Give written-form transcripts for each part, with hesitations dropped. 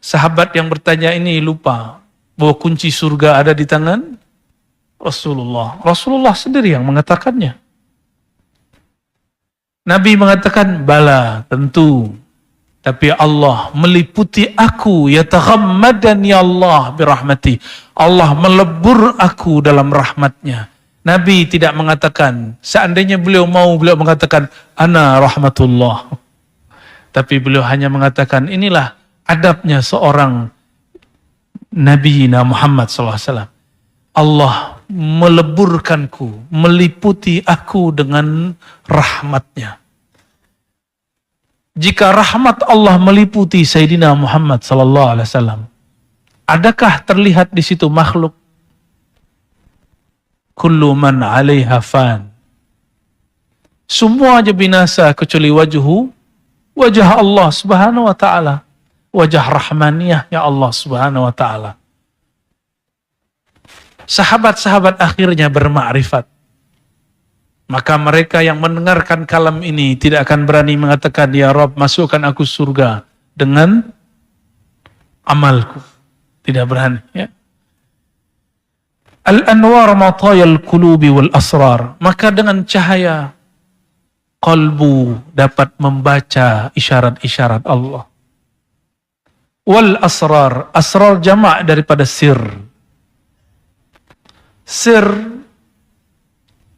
sahabat yang bertanya ini lupa bahwa kunci surga ada di tangan Rasulullah. Rasulullah sendiri yang mengatakannya. Nabi mengatakan, bala, tentu. Tapi Allah meliputi aku, yataghammadani Allah birahmati. Allah melebur aku dalam rahmatnya. Nabi tidak mengatakan, seandainya beliau mau, beliau mengatakan, ana rahmatullah. Tapi beliau hanya mengatakan, inilah adabnya seorang Nabi Muhammad SAW. Allah meleburkanku, meliputi aku dengan rahmatnya. Jika rahmat Allah meliputi Sayyidina Muhammad SAW, adakah terlihat di situ makhluk? Kullu man 'alaiha fan. Semua aja binasa kecuali wajah Allah Subhanahu wa taala. Wajah rahmaniyah ya Allah Subhanahu wa taala. Sahabat-sahabat akhirnya bermakrifat. Maka mereka yang mendengarkan kalam ini tidak akan berani mengatakan, ya Rabb, masukkan aku surga dengan amalku. Tidak berani. Ya. Al-anwar matayal qulubi wal asrar. Maka dengan cahaya qalbu dapat membaca isyarat-isyarat Allah. Wal asrar. Asrar jamak daripada sir. Sir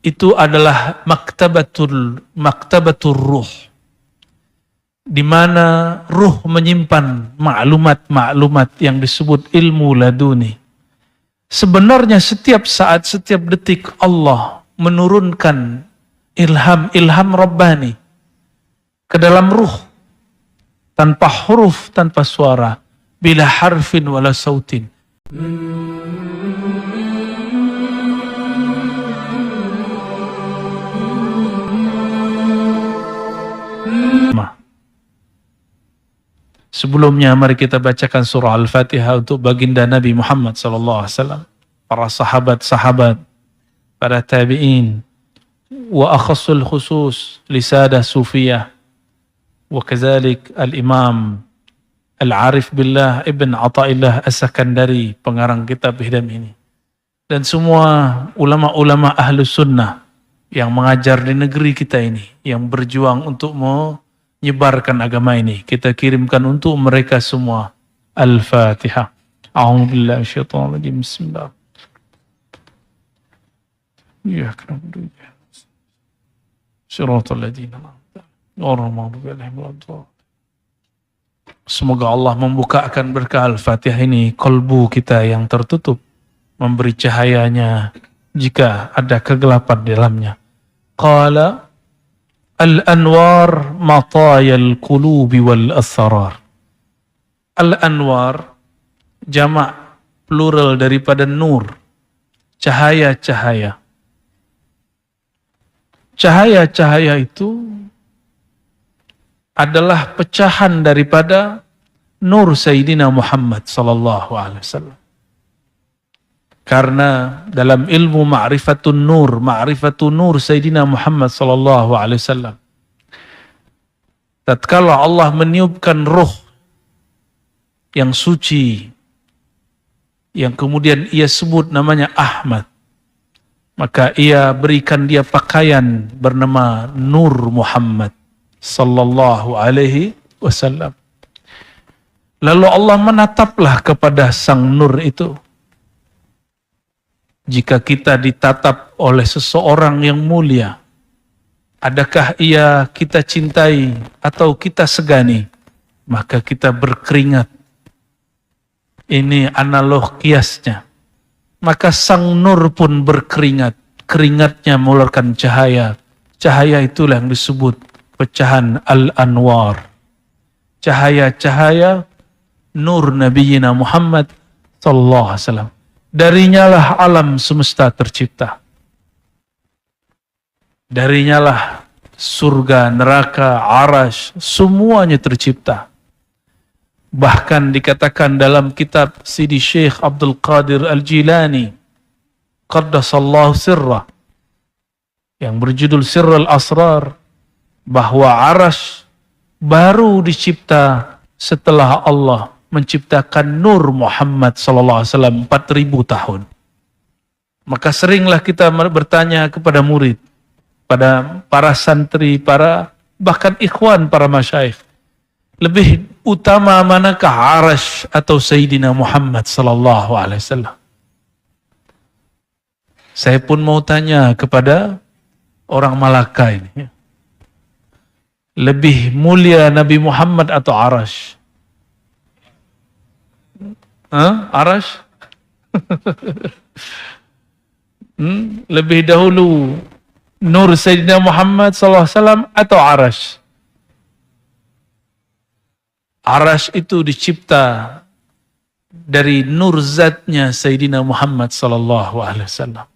itu adalah maktabatul ruh, di mana ruh menyimpan maklumat-maklumat yang disebut ilmu laduni. Sebenarnya setiap saat, setiap detik Allah menurunkan ilham Rabbani ke dalam ruh, tanpa huruf, tanpa suara, bila harfin wala sautin. Sebelumnya mari kita bacakan surah Al-Fatihah untuk baginda Nabi Muhammad SAW, para sahabat-sahabat, para tabi'in, wa akhasul khusus lisada sufiyah, wa kazalik al-imam al-arif billah ibn Ata'illah as-Sakandari, pengarang kitab Hidam ini. Dan semua ulama-ulama ahlu sunnah yang mengajar di negeri kita ini, yang berjuang untuk menyebarkan agama ini, kita kirimkan untuk mereka semua. Al-Fatihah. A'udzubillahi minasyaitonir rajim. Bismillah. Ya na'budu wa iyyaka nasta'in. Shiratal ladzina an'amta 'alaihim. Semoga Allah membukakan berkah Al-Fatihah ini kalbu kita yang tertutup, memberi cahayanya jika ada kegelapan di dalamnya. Qala al-anwar matayal qulubi wal asrar. Al-anwar jamak plural daripada nur, cahaya-cahaya. Cahaya-cahaya itu adalah pecahan daripada nur Sayyidina Muhammad sallallahu alaihi wasallam. Karena dalam ilmu ma'rifatun nur Sayyidina Muhammad sallallahu alaihi wasallam, tatkala Allah meniupkan ruh yang suci, yang kemudian ia sebut namanya Ahmad, maka ia berikan dia pakaian bernama Nur Muhammad sallallahu alaihi wasallam. Lalu Allah menataplah kepada sang nur itu. Jika kita ditatap oleh seseorang yang mulia, adakah ia kita cintai atau kita segani? Maka kita berkeringat. Ini analog kiasnya. Maka sang nur pun berkeringat. Keringatnya mengeluarkan cahaya. Cahaya itulah yang disebut pecahan al-anwar. Cahaya-cahaya nur Nabiina Muhammad sallallahu alaihi wasallam. Darinya lah alam semesta tercipta. Darinya lah surga, neraka, arash, semuanya tercipta. Bahkan dikatakan dalam kitab Sidi Syekh Abdul Qadir Al-Jilani, Qaddasallahu sirrah, yang berjudul Sirrul Asrar, bahwa arash baru dicipta setelah Allah menciptakan Nur Muhammad sallallahu alaihi wasallam 4000 tahun. Maka seringlah kita bertanya kepada murid, pada para santri, bahkan ikhwan para masyayikh, lebih utama manakah Arash atau Sayyidina Muhammad sallallahu alaihi wasallam? Saya pun mau tanya kepada orang Malaka ini. Lebih mulia Nabi Muhammad atau Arash? Arash? Lebih dahulu Nur Sayyidina Muhammad SAW atau Arash? Arash itu dicipta dari nur zatnya Sayyidina Muhammad SAW.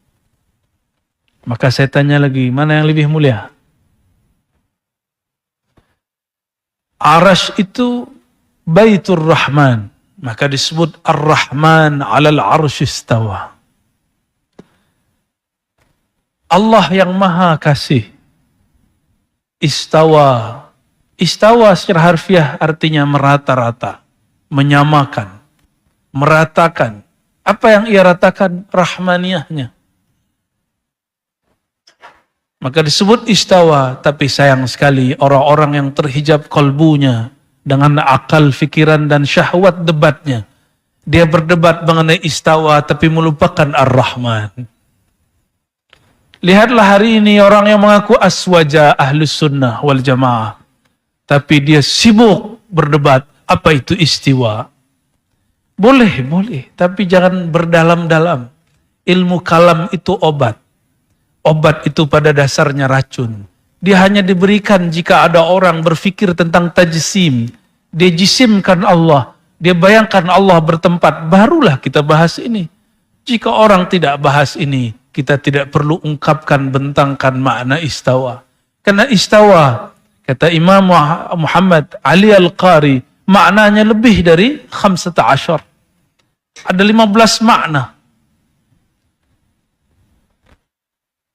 Maka saya tanya lagi, mana yang lebih mulia? Arash itu Baitur Rahman, maka disebut Ar-Rahman 'alal 'arsy istawa. Allah yang Maha Kasih. Istawa. Istawa secara harfiah artinya merata-rata, menyamakan, meratakan. Apa yang ia ratakan? Rahmaniyahnya. Maka disebut istawa, tapi sayang sekali orang-orang yang terhijab kalbunya dengan akal, fikiran, dan syahwat debatnya. Dia berdebat mengenai istawa, tapi melupakan Ar-Rahman. Lihatlah hari ini orang yang mengaku aswaja ahlus sunnah wal jamaah, tapi dia sibuk berdebat apa itu istiwa. Boleh, tapi jangan berdalam-dalam. Ilmu kalam itu obat. Obat itu pada dasarnya racun. Dia hanya diberikan jika ada orang berpikir tentang tajsim. Dia jisimkan Allah. Dia bayangkan Allah bertempat. Barulah kita bahas ini. Jika orang tidak bahas ini, kita tidak perlu ungkapkan, bentangkan makna istawa. Karena istawa, kata Imam Muhammad Ali Al-Qari, maknanya lebih dari 15. Ada 15 makna.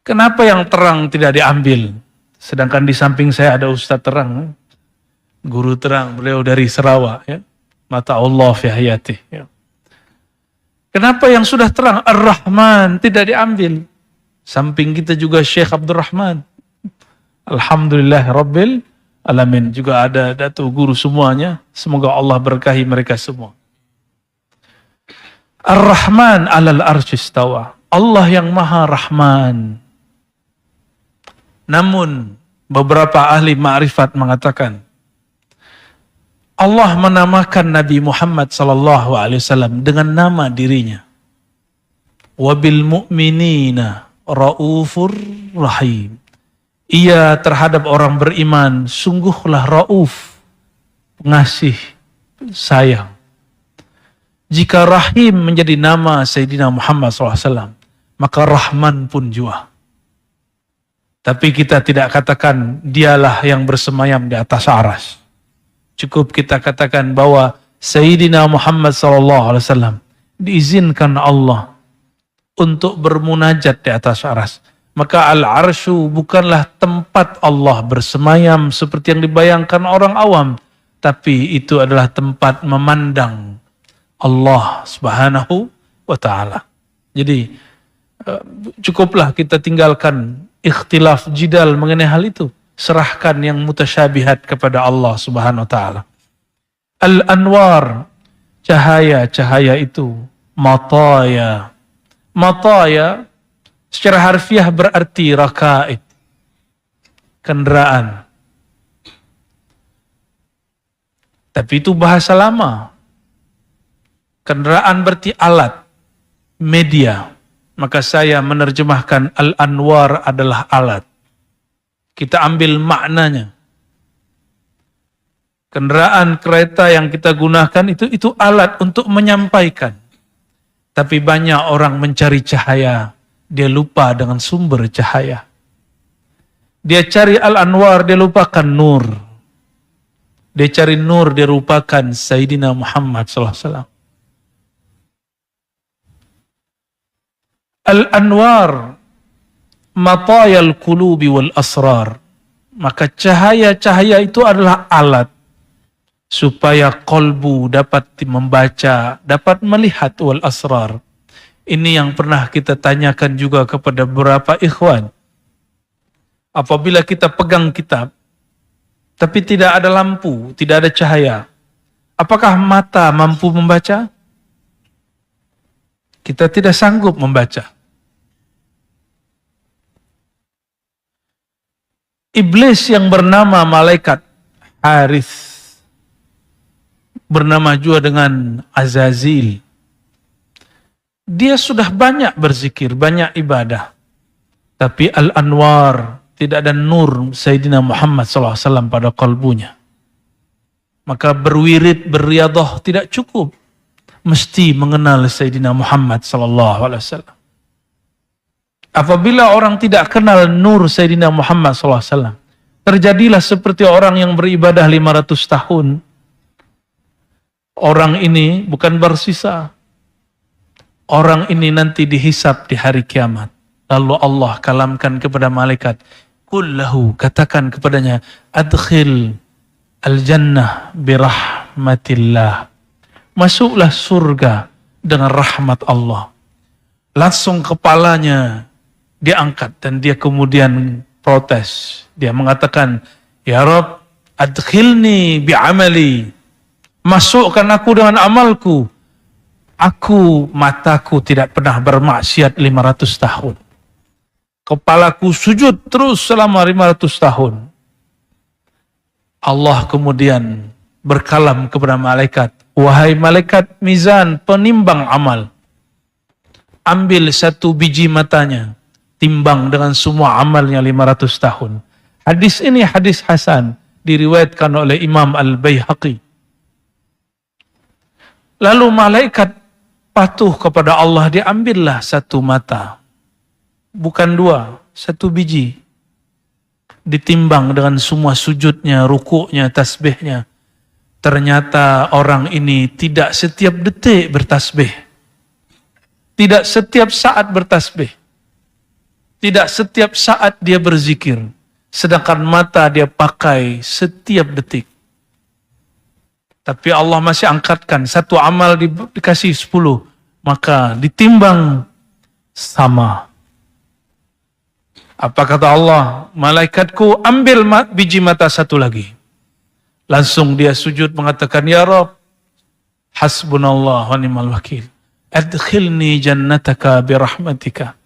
Kenapa yang terang tidak diambil? Sedangkan di samping saya ada Ustadz terang, guru terang, beliau dari Sarawak, ya. Mata Allah fi hayati. Ya. Kenapa yang sudah terang Ar-Rahman tidak diambil? Samping kita juga Syekh Abdul Rahman. Alhamdulillah Rabbil Alamin. Juga ada Datuk Guru semuanya. Semoga Allah berkahi mereka semua. Ar-Rahman alal arsy istawa. Allah yang Maha Rahman. Namun beberapa ahli ma'rifat mengatakan Allah menamakan Nabi Muhammad SAW dengan nama dirinya. Wabil mu'minina ra'ufur rahim. Ia terhadap orang beriman sungguhlah ra'uf, pengasih, sayang. Jika rahim menjadi nama Sayyidina Muhammad SAW, maka Rahman pun juga. Tapi kita tidak katakan dialah yang bersemayam di atas aras. Cukup kita katakan bahwa Sayyidina Muhammad SAW diizinkan Allah untuk bermunajat di atas aras. Maka al-arsyu bukanlah tempat Allah bersemayam seperti yang dibayangkan orang awam. Tapi itu adalah tempat memandang Allah Subhanahu wa ta'ala. Jadi cukuplah kita tinggalkan ikhtilaf jidal mengenai hal itu. Serahkan yang mutasyabihat kepada Allah Subhanahu wa ta'ala. Al-anwar, cahaya-cahaya itu, mataya. Mataya secara harfiah berarti rakaid, kendaraan. Tapi itu bahasa lama. Kendaraan berarti alat, media. Maka saya menerjemahkan al-anwar adalah alat. Kita ambil maknanya. Kendaraan kereta yang kita gunakan itu alat untuk menyampaikan. Tapi banyak orang mencari cahaya, dia lupa dengan sumber cahaya. Dia cari al-anwar, dia lupakan nur. Dia cari nur, dia lupakan Sayyidina Muhammad SAW. Al-anwar matayal qulubi wal asrar. Maka cahaya-cahaya itu adalah alat. supaya kolbu dapat membaca, dapat melihat wal asrar. Ini yang pernah kita tanyakan juga kepada beberapa ikhwan. Apabila kita pegang kitab, tapi tidak ada lampu, tidak ada cahaya, apakah mata mampu membaca? Kita tidak sanggup membaca. Iblis yang bernama malaikat Harith, bernama juga dengan Azazil, dia sudah banyak berzikir, banyak ibadah. Tapi al-anwar, tidak ada nur Sayyidina Muhammad SAW pada kalbunya. Maka berwirid, beriadah tidak cukup. Mesti mengenal Sayyidina Muhammad SAW. Apabila orang tidak kenal nur Sayyidina Muhammad SAW, terjadilah seperti orang yang beribadah 500 tahun. Orang ini bukan bersisa. Orang ini nanti dihisap di hari kiamat. Lalu Allah kalamkan kepada malaikat, qul lahu, katakan kepadanya, adkhil al-jannah birahmatillah. Masuklah surga dengan rahmat Allah. Langsung kepalanya diangkat dan dia kemudian protes. Dia mengatakan, ya Rabb, adkhilni bi'amali. Masukkan aku dengan amalku. Aku, mataku tidak pernah bermaksiat 500 tahun. Kepalaku sujud terus selama 500 tahun. Allah kemudian berkalam kepada malaikat, wahai malaikat mizan, penimbang amal. Ambil satu biji matanya, timbang dengan semua amalnya 500 tahun. Hadis ini hadis hasan, diriwayatkan oleh Imam Al-Baihaqi. Lalu malaikat patuh kepada Allah, diambillah satu mata. Bukan dua, satu biji. Ditimbang dengan semua sujudnya, rukuknya, tasbihnya. Ternyata orang ini tidak setiap detik bertasbih. Tidak setiap saat bertasbih. Tidak setiap saat dia berzikir. Sedangkan mata dia pakai setiap detik. Tapi Allah masih angkatkan, satu amal dikasih 10, maka ditimbang sama. Apa kata Allah? Malaikatku, ambil biji mata satu lagi. Langsung dia sujud mengatakan, ya Rabb, hasbunallah wa ni'mal wakil. Adkhilni jannataka birahmatika.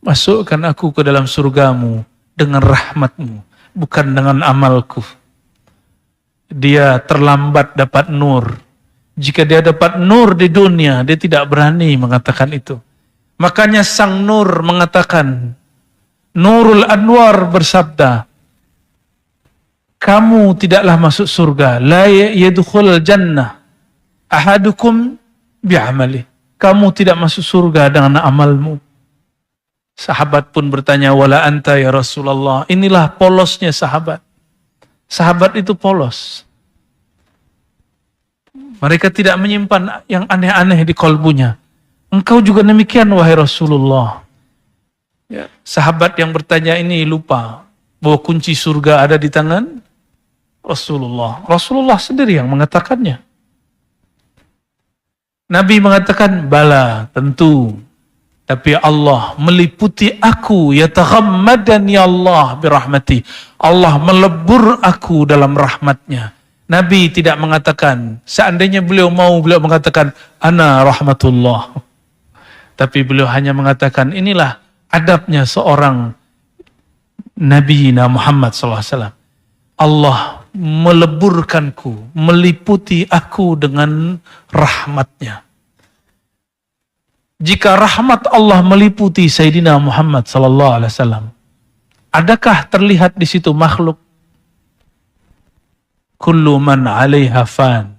Masukkan aku ke dalam surgamu dengan rahmatmu, bukan dengan amalku. Dia terlambat dapat nur. Jika dia dapat nur di dunia, dia tidak berani mengatakan itu. Makanya sang nur mengatakan, Nurul Anwar bersabda, kamu tidaklah masuk surga, la yadkhulul jannah ahadukum bi'amali. Kamu tidak masuk surga dengan amalmu. Sahabat pun bertanya, wala anta ya Rasulullah. Inilah polosnya sahabat. Sahabat itu polos. Mereka tidak menyimpan yang aneh-aneh di kalbunya. Engkau juga demikian wahai Rasulullah. Ya, sahabat yang bertanya ini lupa bahwa kunci surga ada di tangan Rasulullah. Rasulullah sendiri yang mengatakannya. Nabi mengatakan, bala, tentu. Tapi Allah meliputi aku, yataghammadani Allah birahmati. Allah melebur aku dalam rahmatnya. Nabi tidak mengatakan, seandainya beliau mau, beliau mengatakan, ana rahmatullah. Tapi beliau hanya mengatakan, inilah adabnya seorang Nabi Muhammad SAW. Allah meleburkanku, meliputi aku dengan rahmatnya. Jika rahmat Allah meliputi Sayyidina Muhammad SAW, adakah terlihat di situ makhluk? Kullu man 'alaiha fan.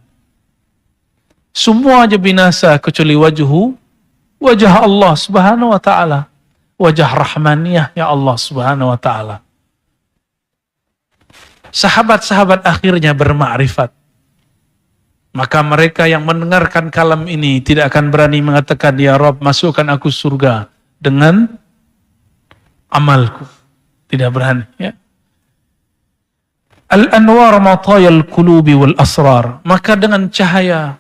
Semua aja binasa kecuali wajah Allah Subhanahu wa taala. Wajah rahmaniyah ya Allah Subhanahu wa taala. Sahabat-sahabat akhirnya bermakrifat. Maka mereka yang mendengarkan kalam ini tidak akan berani mengatakan, ya Rabb, masukkan aku surga dengan amalku. Tidak berani. Ya. Al-anwar matayal qulubi wal asrar. Maka dengan cahaya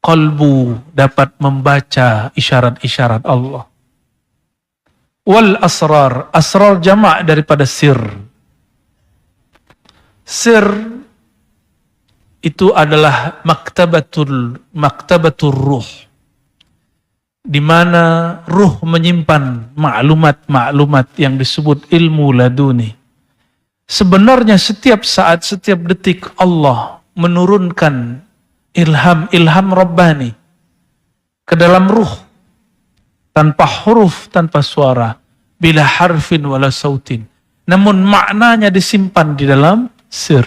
qalbu dapat membaca isyarat-isyarat Allah. Wal asrar, asrar jamak daripada sir. Sir itu adalah maktabatul ruh, di mana ruh menyimpan maklumat-maklumat yang disebut ilmu laduni. Sebenarnya setiap saat, setiap detik Allah menurunkan ilham Rabbani ke dalam ruh, tanpa huruf, tanpa suara, bila harfin wala sautin. Namun maknanya disimpan di dalam sir.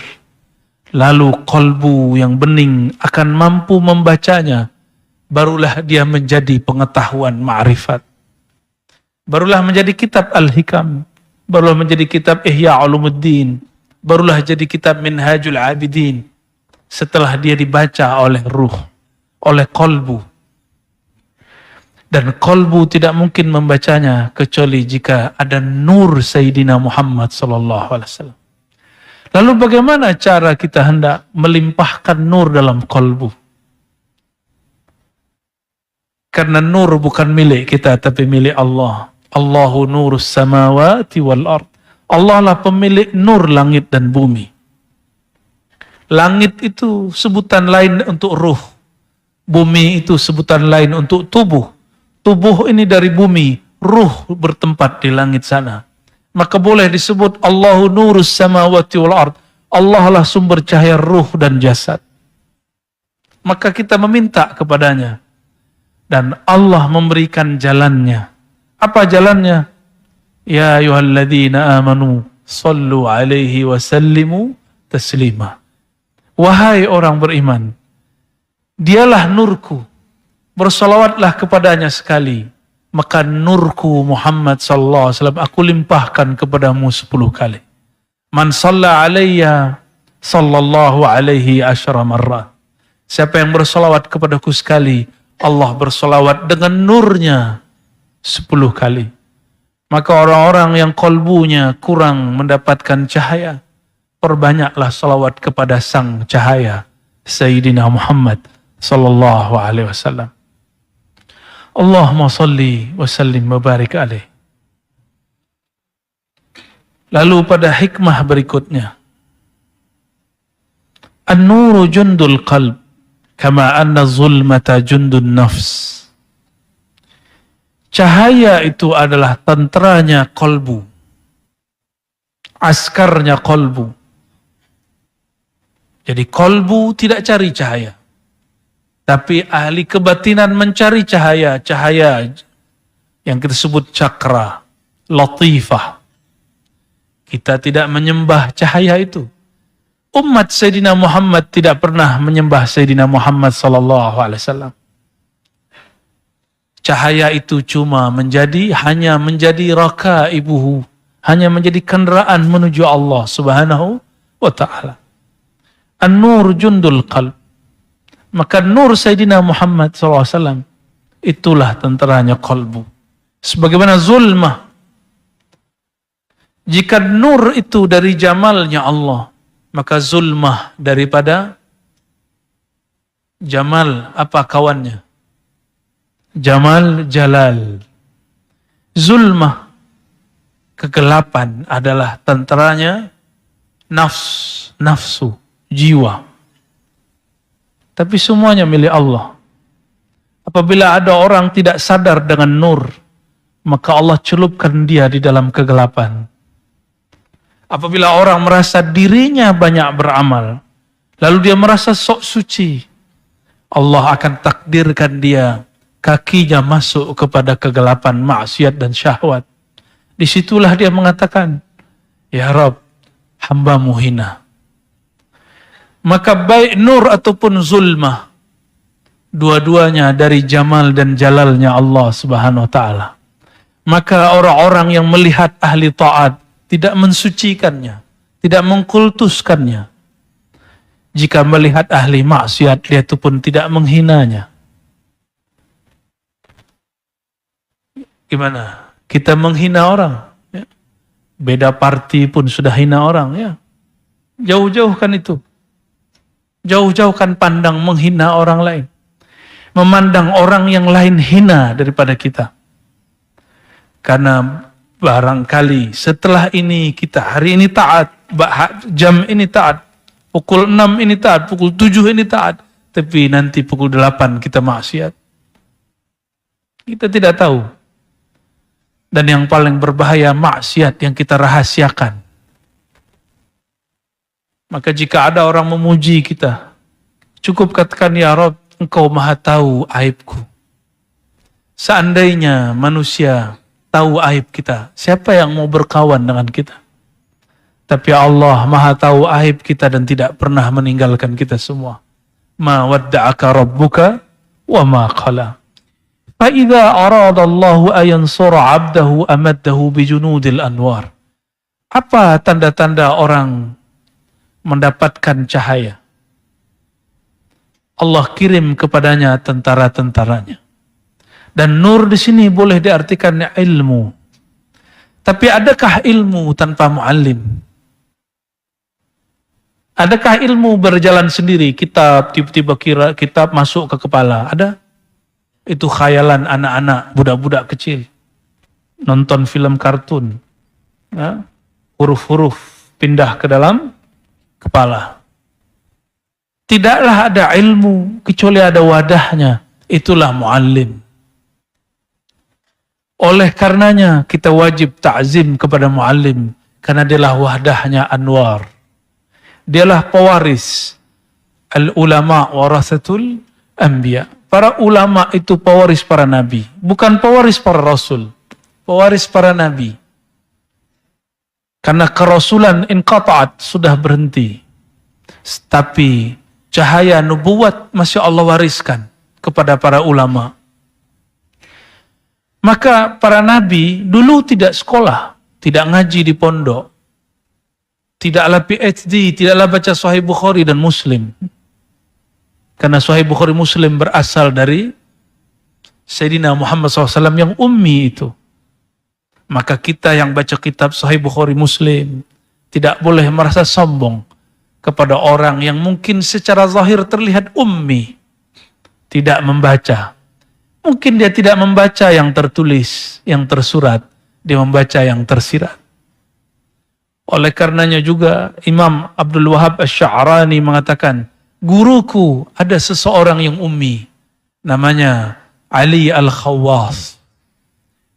Lalu kolbu yang bening akan mampu membacanya. Barulah dia menjadi pengetahuan ma'rifat. Barulah menjadi kitab Al-Hikam. Barulah menjadi kitab Ihya Ulumuddin. Barulah jadi kitab Minhajul Abidin. Setelah dia dibaca oleh ruh, oleh kolbu. Dan kolbu tidak mungkin membacanya kecuali jika ada nur Sayyidina Muhammad SAW. Lalu bagaimana cara kita hendak melimpahkan nur dalam kolbu? Karena nur bukan milik kita tapi milik Allah. Allahu nurus samawati wal ard. Allah lah pemilik nur langit dan bumi. Langit itu sebutan lain untuk ruh. Bumi itu sebutan lain untuk tubuh. Tubuh ini dari bumi, ruh bertempat di langit sana. Maka boleh disebut Allahu nurus samawati wal ard. Allah lah sumber cahaya ruh dan jasad. Maka kita meminta kepadanya. Dan Allah memberikan jalannya. Apa jalannya? Ya ayyuhalladzina amanu sallu alaihi wa sallimu taslima. Wahai orang beriman, dialah nurku. Bersalawatlah kepadanya sekali. Maka nurku Muhammad sallallahu alaihi wasallam aku limpahkan kepadamu 10 kali. Man shalla alayya sallallahu alaihi asyara marrat. Siapa yang bersalawat kepadaku sekali, Allah bersalawat dengan nurnya 10 kali. Maka orang-orang yang kolbunya kurang mendapatkan cahaya, perbanyaklah salawat kepada sang cahaya Sayyidina Muhammad sallallahu alaihi wasallam. Allahumma salli wa sallim wa barik alaih. Lalu pada hikmah berikutnya, an-nuru jundul qalb kama anna zulmata jundun nafs. Cahaya itu adalah tenteranya kolbu, askarnya kolbu. Jadi kolbu tidak cari cahaya, tapi ahli kebatinan mencari cahaya, cahaya yang kita sebut cakra, latifah. Kita tidak menyembah cahaya itu. Umat Sayyidina Muhammad tidak pernah menyembah Sayyidina Muhammad SAW. Cahaya itu hanya menjadi rakaibuhu, hanya menjadi kendaraan menuju Allah Subhanahu wa Ta'ala. An-nur jundul qalb. Maka nur Sayyidina Muhammad SAW itulah tenteranya kolbu. Sebagaimana zulmah. Jika nur itu dari jamalnya Allah, maka zulmah daripada jamal apa kawannya? Jamal jalal. Zulmah, kegelapan adalah tenteranya nafsu, jiwa. Tapi semuanya milik Allah. Apabila ada orang tidak sadar dengan nur, maka Allah celupkan dia di dalam kegelapan. Apabila orang merasa dirinya banyak beramal, lalu dia merasa sok suci, Allah akan takdirkan dia, kakinya masuk kepada kegelapan maksiat dan syahwat. Disitulah dia mengatakan, Ya Rabb, hamba-Mu hina. Maka baik nur ataupun zulmah, dua-duanya dari jamal dan jalalnya Allah Subhanahu wa Ta'ala. Maka orang-orang yang melihat ahli taat tidak mensucikannya, tidak mengkultuskannya. Jika melihat ahli maksiat, dia itu pun tidak menghinanya. Gimana? Kita menghina orang, ya. Beda parti pun sudah hina orang, ya. Jauh-jauhkan itu. Jauh-jauhkan pandang menghina orang lain. Memandang orang yang lain hina daripada kita. Karena barangkali setelah ini kita hari ini taat, jam ini taat, pukul 6 ini taat, pukul 7 ini taat, tapi nanti pukul 8 kita maksiat. Kita tidak tahu. Dan yang paling berbahaya maksiat yang kita rahasiakan. Maka jika ada orang memuji kita, cukup katakan, ya Rabb, Engkau maha tahu aibku. Seandainya manusia tahu aib kita, siapa yang mau berkawan dengan kita? Tapi Allah maha tahu aib kita dan tidak pernah meninggalkan kita semua. Ma wadda'aka rabbuka wa ma qala. Fa idza arada Allah ayansura 'abdahu amaddahu bijunudil anwar. Apa tanda-tanda orang mendapatkan cahaya? Allah kirim kepadanya tentara-tentaranya. Dan nur di sini boleh diartikan ilmu. Tapi adakah ilmu tanpa muallim? Adakah ilmu berjalan sendiri? Kitab tiba-tiba kira kitab masuk ke kepala. Ada? Itu khayalan anak-anak, budak-budak kecil. Nonton film kartun. Ya? Huruf-huruf pindah ke dalam kepala. Tidaklah ada ilmu kecuali ada wadahnya. Itulah muallim. Oleh karenanya kita wajib ta'zim kepada muallim karena dialah wadahnya anwar. Dialah pewaris. Al-ulama warasatul anbiya. Para ulama itu pewaris para nabi, bukan pewaris para rasul. Pewaris para nabi. Karena kerasulan inqata'at, sudah berhenti. Tapi cahaya nubuwat masih Allah wariskan kepada para ulama. Maka para nabi dulu tidak sekolah, tidak ngaji di pondok, tidaklah PhD, tidaklah baca Sahih Bukhari dan Muslim. Karena Sahih Bukhari Muslim berasal dari Sayyidina Muhammad SAW yang ummi itu. Maka kita yang baca kitab Sahih Bukhari Muslim tidak boleh merasa sombong kepada orang yang mungkin secara zahir terlihat ummi, tidak membaca. Mungkin dia tidak membaca yang tertulis, yang tersurat, dia membaca yang tersirat. Oleh karenanya juga Imam Abdul Wahab Asy-Sya'rani mengatakan, guruku ada seseorang yang ummi, namanya Ali Al-Khawwas.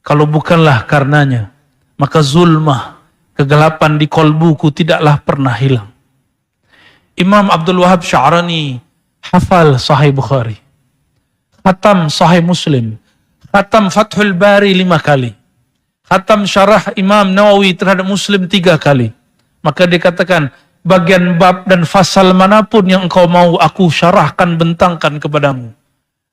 Kalau bukanlah karenanya, maka zulmah, kegelapan di kolbuku tidaklah pernah hilang. Imam Abdul Wahab Sya'rani hafal Sahih Bukhari, khatam Sahih Muslim, khatam Fathul Bari 5 kali, khatam syarah Imam Nawawi terhadap Muslim 3 kali. Maka dikatakan, bagian bab dan fasal manapun yang engkau mau aku syarahkan, bentangkan kepadamu.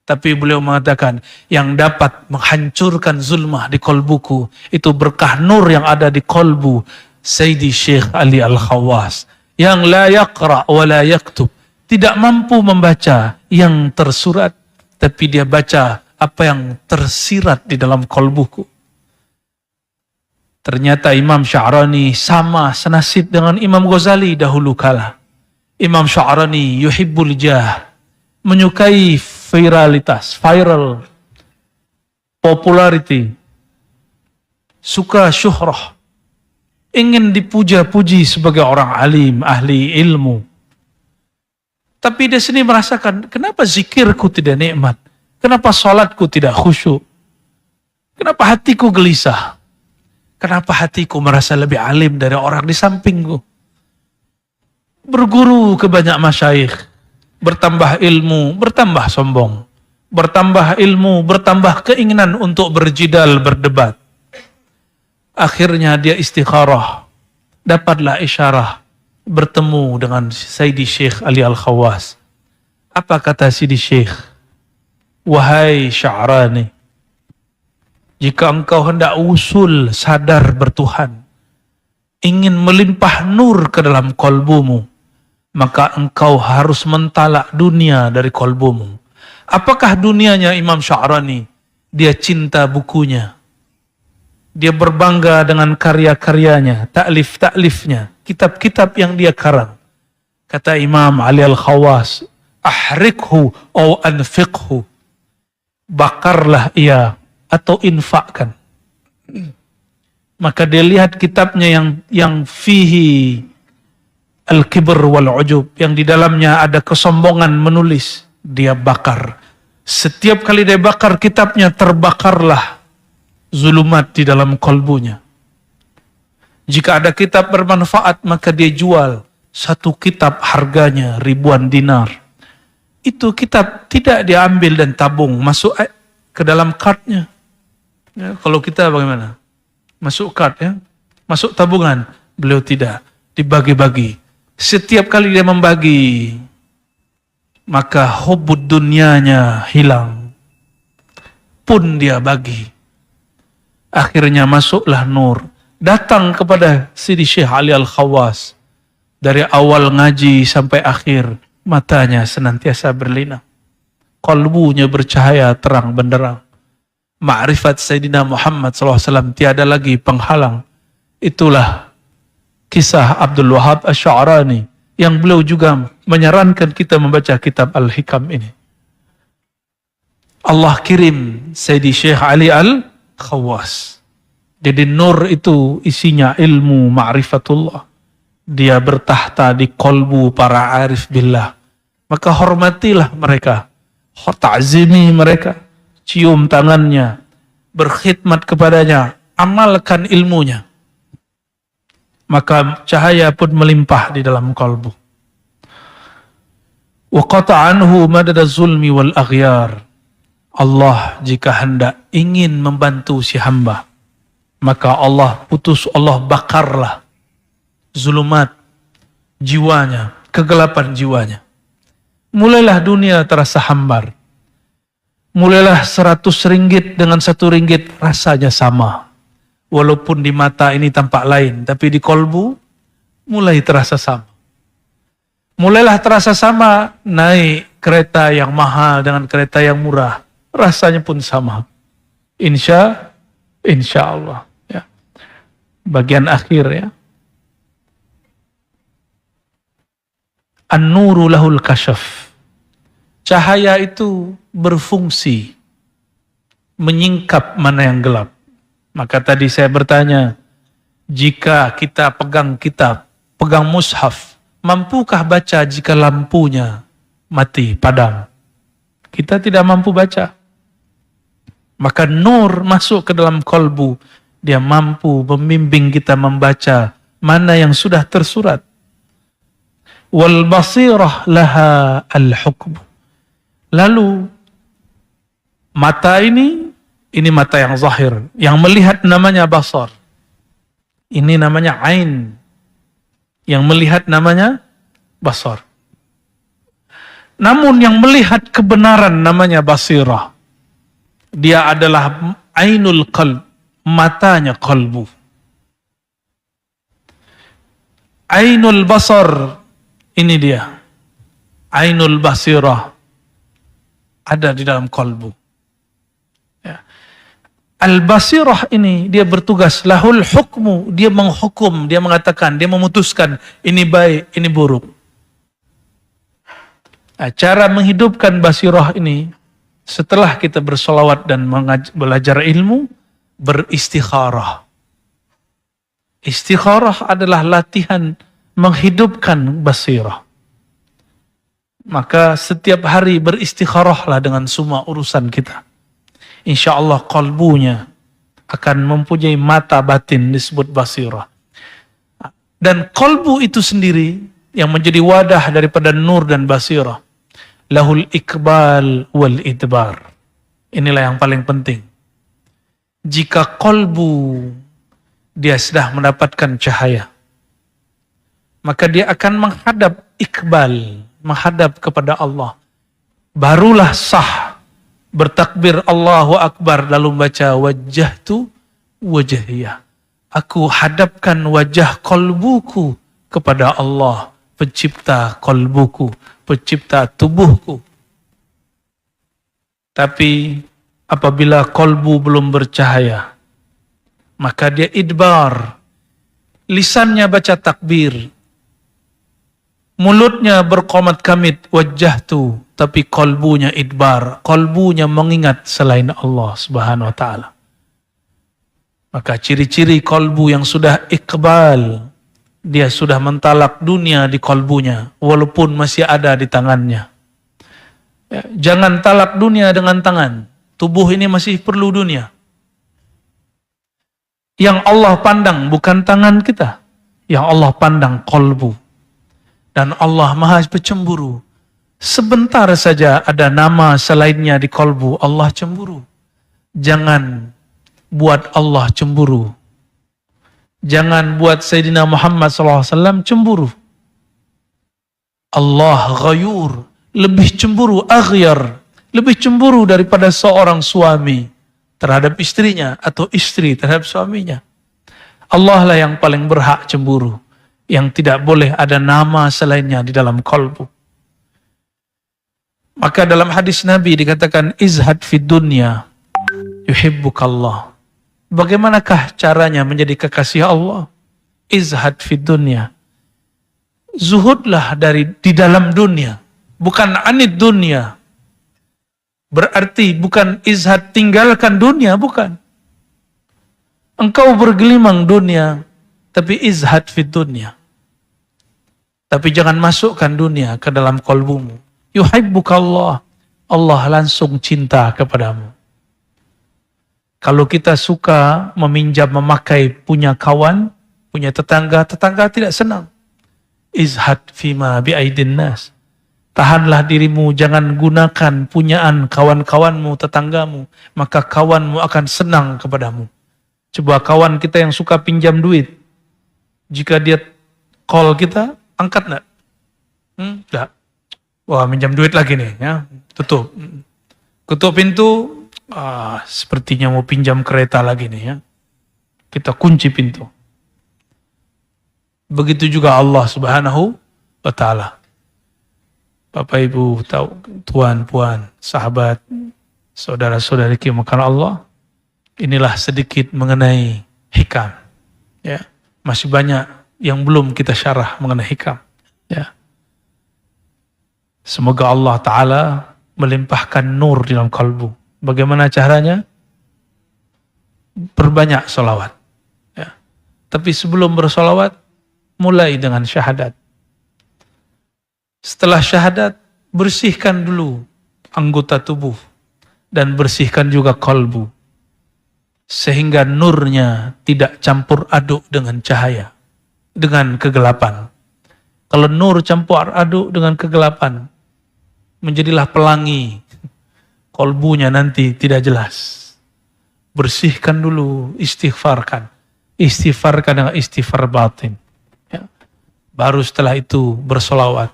Tapi beliau mengatakan, yang dapat menghancurkan zulmah di kolbuku, itu berkah nur yang ada di kolbu Sayyidi Syekh Ali Al-Khawwas. Yang la yaqra' wa la yaktub. Tidak mampu membaca yang tersurat, tapi dia baca apa yang tersirat di dalam kolbuku. Ternyata Imam Sya'rani sama senasib dengan Imam Ghazali dahulu kala. Imam Sya'rani yuhibbul jah, menyukai viralitas, viral, popularity, suka syuhrah, ingin dipuja-puji sebagai orang alim, ahli ilmu. Tapi dia sendiri merasakan, kenapa zikirku tidak nikmat? Kenapa salatku tidak khusyuk? Kenapa hatiku gelisah? Kenapa hatiku merasa lebih alim dari orang di sampingku? Berguru ke banyak masyayikh, bertambah ilmu, bertambah sombong. Bertambah ilmu, bertambah keinginan untuk berjidal, berdebat. Akhirnya dia istikharah. Dapatlah isyarah. Bertemu dengan Sayyidi Syekh Ali Al-Khawwas. Apa kata Sayyidi Syekh? Wahai Sya'rani, jika engkau hendak usul sadar bertuhan, ingin melimpah nur ke dalam kolbumu, maka engkau harus mentalak dunia dari kolbumu. Apakah dunianya Imam Sya'rani? Dia cinta bukunya. Dia berbangga dengan karya-karyanya, taklif-taklifnya, kitab-kitab yang dia karang. Kata Imam Ali Al-Khawas, ahrikhu au anfiqhu. Bakarlah ia atau infakkan. Maka dia lihat kitabnya yang fihi al-kibr wal ujub, yang di dalamnya ada kesombongan menulis, dia bakar. Setiap kali dia bakar kitabnya, terbakarlah zulumat di dalam kolbunya. Jika ada kitab bermanfaat, maka dia jual. Satu kitab harganya ribuan dinar. Itu kitab tidak diambil dan tabung, masuk ke dalam kartnya. Ya, kalau kita bagaimana? Masuk kart ya, masuk tabungan. Beliau tidak, dibagi-bagi. Setiap kali dia membagi, maka hubbud dunianya hilang. Pun dia bagi. Akhirnya masuklah nur. Datang kepada Sidi Syekh Ali Al-Khawas. Dari awal ngaji sampai akhir, matanya senantiasa berlinang. Qalbunya bercahaya terang benderang. Ma'rifat Sayyidina Muhammad SAW tiada lagi penghalang. Itulah kisah Abdul Wahab Asy-Sya'rani yang beliau juga menyarankan kita membaca kitab Al-Hikam ini. Allah kirim Sayyidi Syekh Ali Al-Khawas. Jadi nur itu isinya ilmu ma'rifatullah. Dia bertahta di kolbu para arif billah. Maka hormatilah mereka. Ta'zimi mereka. Cium tangannya. Berkhidmat kepadanya. Amalkan ilmunya. Maka cahaya pun melimpah di dalam kolbu. Wa qata'anhu madada zulmi wal aghyar. Allah jika hendak ingin membantu si hamba, maka Allah putus, Allah bakarlah zulumat jiwanya, kegelapan jiwanya. Mulailah dunia terasa hambar. Mulailah 100 ringgit dengan 1 ringgit rasanya sama. Walaupun di mata ini tampak lain, tapi di kolbu mulai terasa sama. Mulailah terasa sama, naik kereta yang mahal dengan kereta yang murah. Rasanya pun sama. Insya Allah. Ya. Bagian akhir ya. An-nuru lahul kasyaf. Cahaya itu berfungsi menyingkap mana yang gelap. Maka tadi saya bertanya, jika kita pegang kitab, pegang mushaf, mampukah baca jika lampunya mati, padam? Kita tidak mampu baca. Maka nur masuk ke dalam kolbu, dia mampu membimbing kita membaca mana yang sudah tersurat. Wal basirah laha al-hukm. Lalu mata ini mata yang zahir, yang melihat namanya basar. Ini namanya ain. Yang melihat namanya basar. Namun yang melihat kebenaran namanya basirah. Dia adalah ainul qalb, matanya qalbu. Ainul basar, ini dia. Ainul basirah ada di dalam qalbu. Ya. Al-basirah ini dia bertugas lahul hukmu, dia menghukum, dia mengatakan, dia memutuskan ini baik, ini buruk. Nah, cara menghidupkan basirah ini setelah kita bersolawat dan belajar ilmu, beristikharah. Istikharah adalah latihan menghidupkan basirah. Maka setiap hari beristikharahlah dengan semua urusan kita. Insya Allah kalbunya akan mempunyai mata batin disebut basirah. Dan kalbu itu sendiri yang menjadi wadah daripada nur dan basirah. Lahul ikbal wal idbar. Inilah yang paling penting. Jika kalbu dia sudah mendapatkan cahaya, maka dia akan menghadap ikbal, menghadap kepada Allah. Barulah sah bertakbir Allahu Akbar lalu baca wajjahtu wajhiyah. Aku hadapkan wajah kalbuku kepada Allah, pencipta kalbuku, pencipta tubuhku. Tapi apabila kalbu belum bercahaya, maka dia idbar. Lisannya baca takbir, Mulutnya berqomat kamit, wajjahtu, tapi kolbunya idbar, kolbunya mengingat selain Allah Subhanahu wa taala. Maka ciri-ciri kolbu yang sudah iqbal, dia sudah mentalak dunia di kolbunya, walaupun masih ada di tangannya. Ya, jangan talak dunia dengan tangan. Tubuh ini masih perlu dunia. Yang Allah pandang bukan tangan kita. Yang Allah pandang kolbu. Dan Allah Maha Pecemburu. Sebentar saja ada nama selainnya di kolbu, Allah cemburu. Jangan buat Allah cemburu. Jangan buat Sayyidina Muhammad SAW cemburu. Allah ghayur, lebih cemburu, aghyar, lebih cemburu daripada seorang suami terhadap istrinya atau istri terhadap suaminya. Allah lah yang paling berhak cemburu. Yang tidak boleh ada nama selainnya di dalam kolbu. Maka dalam hadis Nabi dikatakan, izhad fid dunya yuhibbukallah. Bagaimanakah caranya menjadi kekasih Allah? Izhad fid dunya. Zuhudlah di dalam dunia. Bukan anid dunia. Berarti bukan izhad tinggalkan dunia, bukan. Engkau bergelimang dunia, tapi izhad fid dunya. Tapi jangan masukkan dunia ke dalam kolbumu. Yuhibbukallah. Allah langsung cinta kepadamu. Kalau kita suka meminjam memakai punya kawan, punya tetangga, tetangga tidak senang. Izhad fima bi'aidin nas. Tahanlah dirimu, jangan gunakan punyaan kawan-kawanmu, tetanggamu. Maka kawanmu akan senang kepadamu. Coba kawan kita yang suka pinjam duit. Jika dia call kita, angkat enggak? Enggak. Wah, minjam duit lagi nih, ya. Tutup. Tutup pintu, sepertinya mau pinjam kereta lagi nih, ya. Kita kunci pintu. Begitu juga Allah Subhanahu wa taala. Bapak Ibu tahu, tuan puan, sahabat, saudara-saudari kimakan Allah, inilah sedikit mengenai hikam. Ya, masih banyak yang belum kita syarah mengenai hikam. Ya. Semoga Allah Ta'ala melimpahkan nur di dalam kalbu. Bagaimana caranya? Perbanyak sholawat. Ya. Tapi sebelum bersolawat, mulai dengan syahadat. Setelah syahadat, bersihkan dulu anggota tubuh. Dan bersihkan juga kalbu. Sehingga nurnya tidak campur aduk dengan cahaya. Dengan kegelapan. Kalau nur campur aduk dengan kegelapan, menjadilah pelangi. Kolbunya nanti tidak jelas. Bersihkan dulu, istighfarkan. Istighfarkan dengan istighfar batin. Ya. Baru setelah itu bersolawat.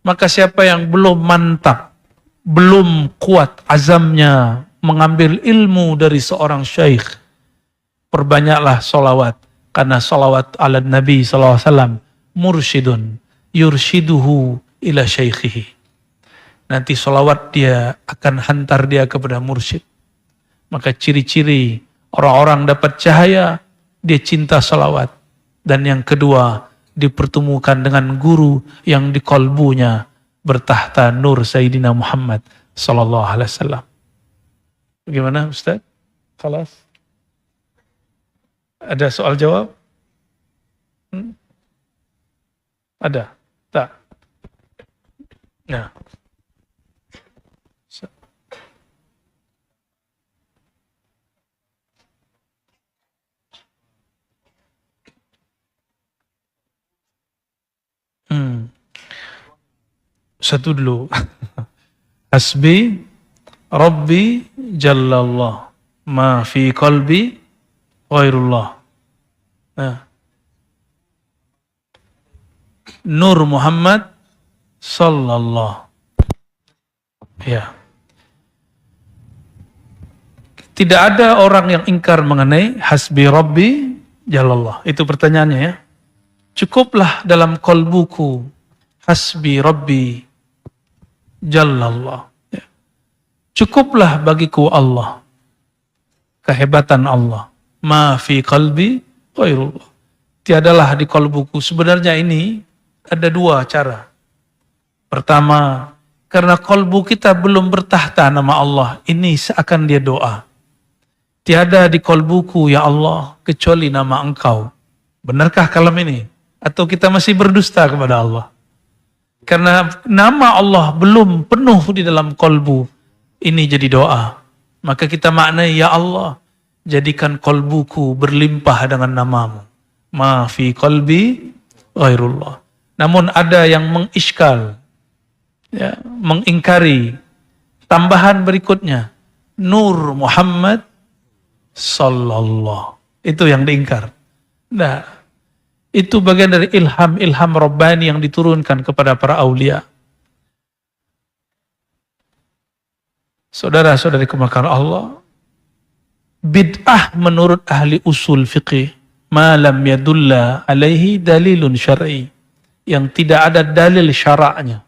Maka siapa yang belum mantap, belum kuat azamnya mengambil ilmu dari seorang syekh, perbanyaklah solawat. Karena salawat ala Nabi SAW mursyidun yurshiduhu ila syaikhihi. Nanti salawat dia akan hantar dia kepada mursyid. Maka ciri-ciri orang-orang dapat cahaya, dia cinta salawat. Dan yang kedua, dipertemukan dengan guru yang di kolbunya bertahta nur Sayyidina Muhammad SAW. Bagaimana Ustaz? Khalas? Ada soal jawab? Ada? Tak? Nah. Satu dulu. Hasbi Rabbi Jallallah ma fi qalbi ghairullah. Nah. Nur Muhammad sallallahu. Ya. Tidak ada orang yang ingkar mengenai hasbi Rabbi Jallallah. Itu pertanyaannya ya. Cukuplah dalam kolbuku hasbi Rabbi Jallallah. Ya. Cukuplah bagiku Allah. Kehebatan Allah. Ma fi qalbi ghairullah. Tiadalah di kolbuku. Sebenarnya ini Ada dua cara. Pertama, karena kolbu kita belum bertahta nama Allah, ini seakan dia doa. Tiada di kolbuku ya Allah kecuali nama Engkau. Benarkah kalam ini? Atau kita masih berdusta kepada Allah? Karena nama Allah belum penuh di dalam kolbu, ini jadi doa. Maka kita maknai, ya Allah, jadikan kolbuku berlimpah dengan namamu. Ma fi qalbi ghairullah. Namun ada yang mengiskal, ya, mengingkari tambahan berikutnya, Nur Muhammad Sallallahu. Itu yang diingkar. Nah, itu bagian dari ilham Rabbani yang diturunkan kepada para aulia. Saudara-saudari kemakaran Allah, bid'ah menurut ahli usul fiqih, ma lam yadulla alaihi dalilun syar'i, yang tidak ada dalil syaraknya.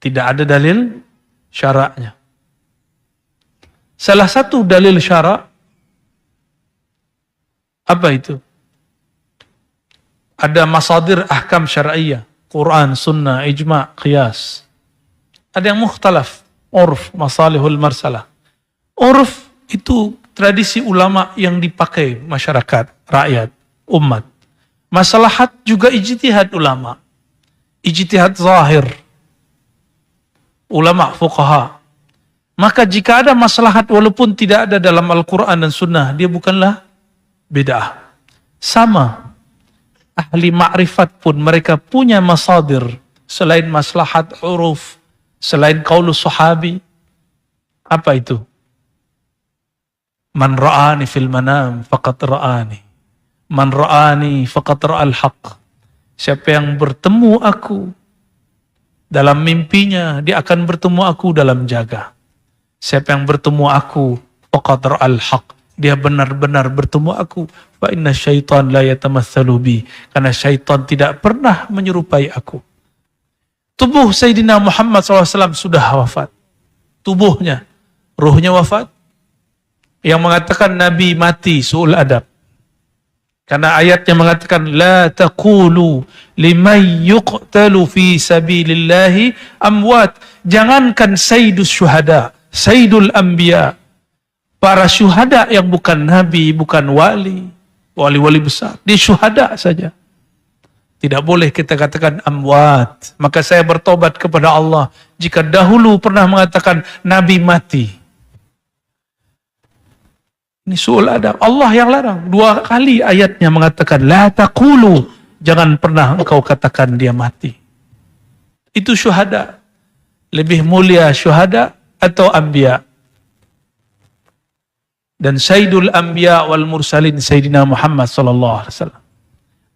Tidak ada dalil syaraknya. Salah satu dalil syarak, apa itu? Ada masadir ahkam syar'iyah, Quran, sunnah, ijma', qiyas. Ada yang mukhtalaf, urf, masalihul marsalah. Urf itu tradisi ulama yang dipakai masyarakat, rakyat, umat. Masalahat juga ijtihad ulama. Ijtihad zahir. Ulama fuqaha. Maka jika ada maslahat walaupun tidak ada dalam Al-Quran dan Sunnah, dia bukanlah bid'ah. Sama, ahli ma'rifat pun mereka punya masadir selain maslahat uruf, selain qaulus sahabi. Apa itu? Man ra'ani fil manam faqad ra'ani. Man ra'ani faqad ra'al haq. Siapa yang bertemu aku dalam mimpinya, dia akan bertemu aku dalam jaga. Siapa yang bertemu aku, faqad ra'al haq, dia benar-benar bertemu aku. Fa inna syaitan la yatamatsalu bi, karena syaitan tidak pernah menyerupai aku. Tubuh Sayyidina Muhammad SAW sudah wafat. Tubuhnya, ruhnya wafat. Yang mengatakan Nabi mati su'ul adab. Karena ayatnya mengatakan la taqulu liman yuqtalu fi sabilillahi amwat. Jangankan sayyidus syuhada, sayyidul anbiya, para syuhada yang bukan nabi, bukan wali besar, dia syuhada saja. Tidak boleh kita katakan amwat. Maka saya bertobat kepada Allah jika dahulu pernah mengatakan nabi mati. Ini su'ul adab. Allah yang larang. 2 kali ayatnya mengatakan la taqulu, jangan pernah engkau katakan dia mati. Itu syuhada. Lebih mulia syuhada atau anbiya. Dan sayyidul anbiya wal mursalin Sayyidina Muhammad sallallahu alaihi wasallam.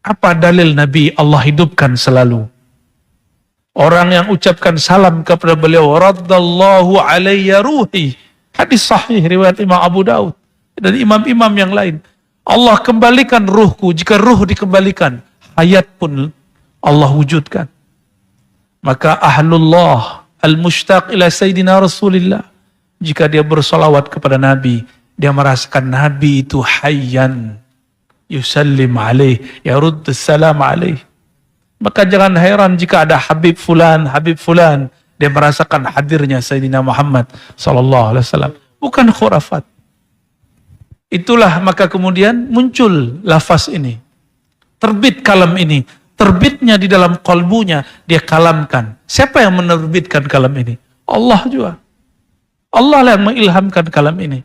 Apa dalil Nabi Allah hidupkan selalu? Orang yang ucapkan salam kepada beliau, raddallahu alayya ruhi. Hadis sahih riwayat Imam Abu Daud dan imam-imam yang lain. Allah kembalikan ruhku. Jika ruh dikembalikan, hayat pun Allah wujudkan. Maka ahlullah al-mushtaq ila Sayyidina Rasulillah, jika dia bersolawat kepada Nabi, dia merasakan Nabi itu hayyan, yusallim alaih, yaruddu salam alaih. Maka jangan heran jika ada Habib Fulan, dia merasakan hadirnya Sayyidina Muhammad sallallahu alaihi wasallam. Bukan khurafat. Itulah maka kemudian muncul lafaz ini. Terbit kalam ini. Terbitnya di dalam kalbunya, dia kalamkan. Siapa yang menerbitkan kalam ini? Allah juga. Allah yang mengilhamkan kalam ini.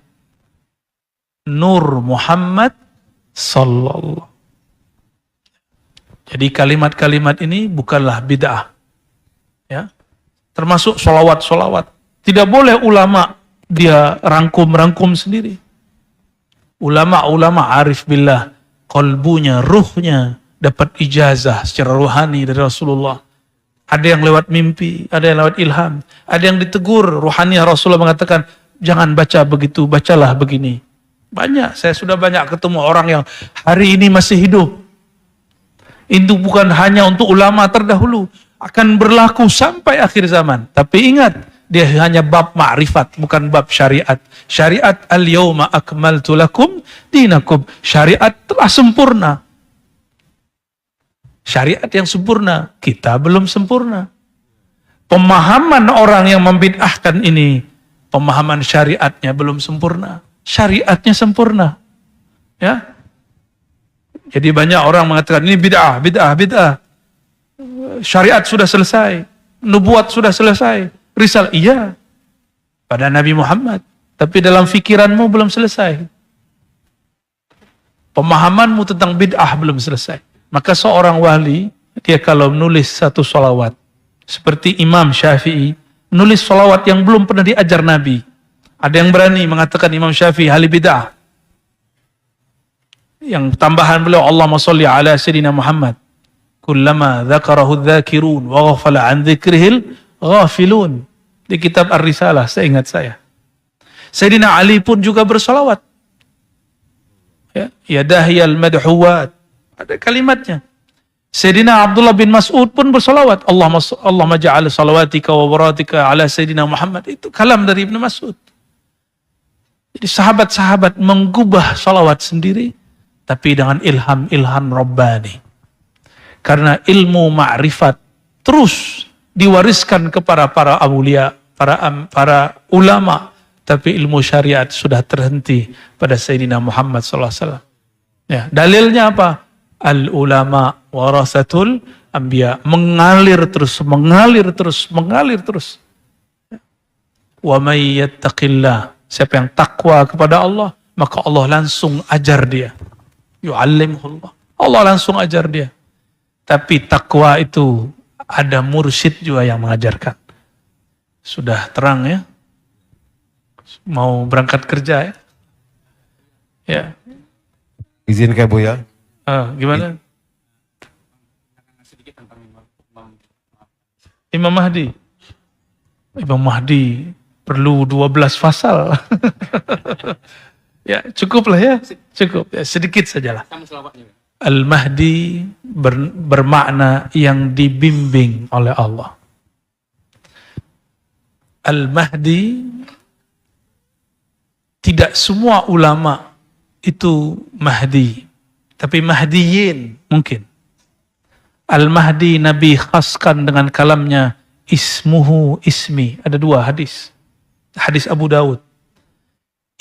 Nur Muhammad Sallallahu. Jadi kalimat-kalimat ini bukanlah bid'ah. Ya. Termasuk solawat-solawat. Tidak boleh ulama dia rangkum-rangkum sendiri. Ulama-ulama arif billah, kalbunya, ruhnya dapat ijazah secara rohani dari Rasulullah. Ada yang lewat mimpi, ada yang lewat ilham, ada yang ditegur rohani. Rasulullah mengatakan, jangan baca begitu, bacalah begini. Banyak, saya sudah banyak ketemu orang yang hari ini masih hidup. Itu bukan hanya untuk ulama terdahulu, akan berlaku sampai akhir zaman. Tapi ingat, dia hanya bab ma'rifat, bukan bab syariat. Syariat al-yawma akmaltu lakum dinakum. Syariat telah sempurna. Syariat yang sempurna, kita belum sempurna. Pemahaman orang yang membid'ahkan ini, pemahaman syariatnya belum sempurna. Syariatnya sempurna. Ya. Jadi banyak orang mengatakan ini bid'ah. Syariat sudah selesai, nubuat sudah selesai, risal iya pada Nabi Muhammad, tapi dalam fikiranmu belum selesai. Pemahamanmu tentang bid'ah belum selesai. Maka seorang wali, dia kalau menulis satu sholawat, seperti Imam Syafi'i, menulis sholawat yang belum pernah diajar Nabi. Ada yang berani mengatakan Imam Syafi'i ahli bid'ah. Yang tambahan beliau, Allahumma sholli ala Sayyidina Muhammad. Kullama dzakarahu dzakirun wa ghafala an dzikrihil ghafilun. Di kitab Ar-Risalah, seingat saya. Sayyidina Ali pun juga bersolawat. Ya dahiyal madhuwat. Ada kalimatnya. Sayyidina Abdullah bin Mas'ud pun bersolawat. Allahumma ja'al salawatika wa baratika ala Sayyidina Muhammad. Itu kalam dari Ibnu Mas'ud. Jadi sahabat-sahabat menggubah salawat sendiri, tapi dengan ilham Rabbani. Karena ilmu ma'rifat terus diwariskan kepada para awliya, para ulama. Tapi ilmu syariat sudah terhenti pada Sayyidina Muhammad SAW. Ya, dalilnya apa? Al-ulama warasatul anbiya. Mengalir terus. Wa may yattaqillah. Siapa yang takwa kepada Allah, maka Allah langsung ajar dia. Yu'allimullah. Allah langsung ajar dia. Tapi takwa itu ada mursyid juga yang mengajarkan. Sudah terang ya. Mau berangkat kerja ya. Ya. Izin kayak Bu ya. Gimana? Imam Mahdi. Imam Mahdi perlu 12 pasal. Ya, cukup lah ya. Cukup. Ya, sedikit sajalah. Al-Mahdi bermakna yang dibimbing oleh Allah. Al-Mahdi, tidak semua ulama itu Mahdi. Tapi Mahdiyin mungkin. Al-Mahdi Nabi khaskan dengan kalamnya ismuhu ismi. Ada 2 hadis. Hadis Abu Daud.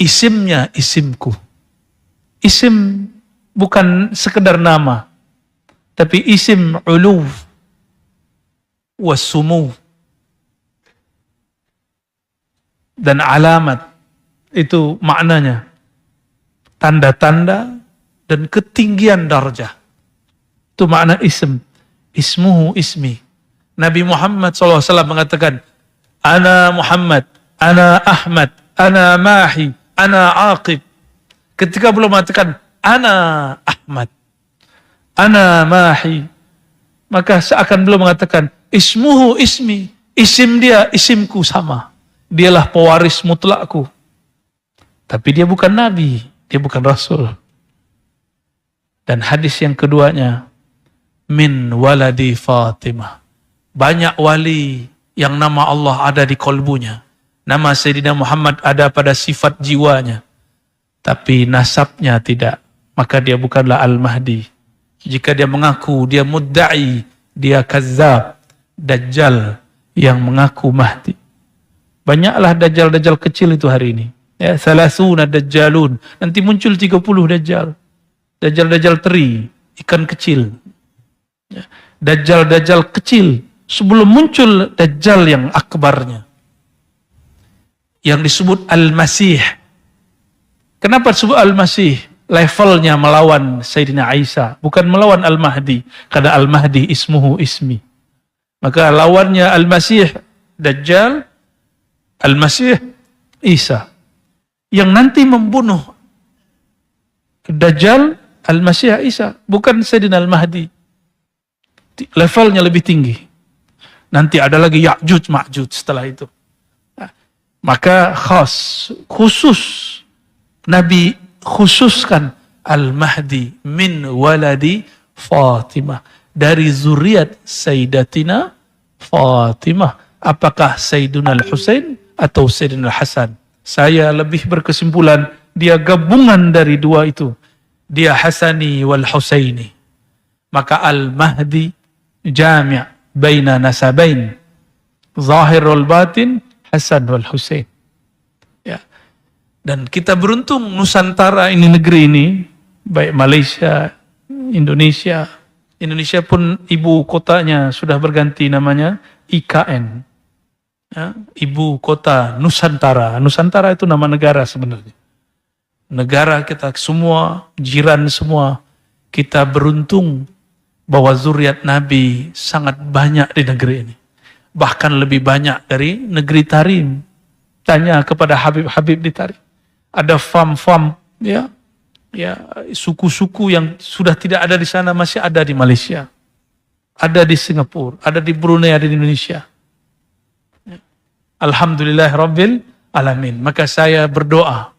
Isimnya isimku. Isim bukan sekedar nama. Tapi isim uluw wassumu. Dan alamat. Itu maknanya. Tanda-tanda dan ketinggian darjah. Itu makna ism. Ismuhu ismi. Nabi Muhammad SAW mengatakan, Ana Muhammad, Ana Ahmad, Ana Mahi, Ana Aqib. Ketika belum mengatakan, Ana Ahmad, Ana Mahi, maka seakan belum mengatakan, Ismuhu ismi. Isim dia, isimku sama. Dialah pewaris mutlakku. Tapi dia bukan Nabi, dia bukan Rasul. Dan hadis yang keduanya, min waladi Fatimah. Banyak wali yang nama Allah ada di kolbunya. Nama Sayyidina Muhammad ada pada sifat jiwanya. Tapi nasabnya tidak. Maka dia bukanlah Al-Mahdi. Jika dia mengaku, dia mudda'i, dia kazzab, dajjal yang mengaku Mahdi. Banyaklah dajjal-dajjal kecil itu hari ini. Ya, salasuna dajjalun. Nanti muncul 30 dajjal. Dajjal-dajjal teri, ikan kecil. Dajjal-dajjal kecil sebelum muncul dajjal yang akbarnya. Yang disebut Al-Masih. Kenapa disebut Al-Masih? Levelnya melawan Sayyidina Isa, bukan melawan Al-Mahdi. Karena Al-Mahdi ismuhu ismi. Maka lawannya Al-Masih Dajjal, Al-Masih Isa. Yang nanti membunuh Dajjal, Al-Masih Isa, bukan Sayyidina Al-Mahdi. Levelnya lebih tinggi. Nanti ada lagi Ya'juj Ma'juj setelah itu. Maka khusus Nabi khususkan Al-Mahdi min waladi Fatimah, dari zuriat Sayyidatina Fatimah. Apakah Sayyidina Al-Husain atau Sayyidina Al-Hasan? Saya lebih berkesimpulan dia gabungan dari 2 itu. Dia Hasani wal Husaini. Maka Al-Mahdi jami' baina nasabain, zahirul batin, Hasan wal Husain. Ya. Dan kita beruntung Nusantara ini, negeri ini, baik Malaysia, Indonesia. Indonesia pun ibu kotanya sudah berganti namanya IKN. Ya, ibu kota Nusantara. Nusantara itu nama negara sebenarnya. Negara kita semua, jiran semua, kita beruntung bahwa zuriat Nabi sangat banyak di negeri ini. Bahkan lebih banyak dari negeri Tarim. Tanya kepada Habib-Habib di Tarim. Ada fam-fam, ya, suku-suku yang sudah tidak ada di sana masih ada di Malaysia, ada di Singapura, ada di Brunei, ada di Indonesia. Alhamdulillah Rabbil Alamin. Maka saya berdoa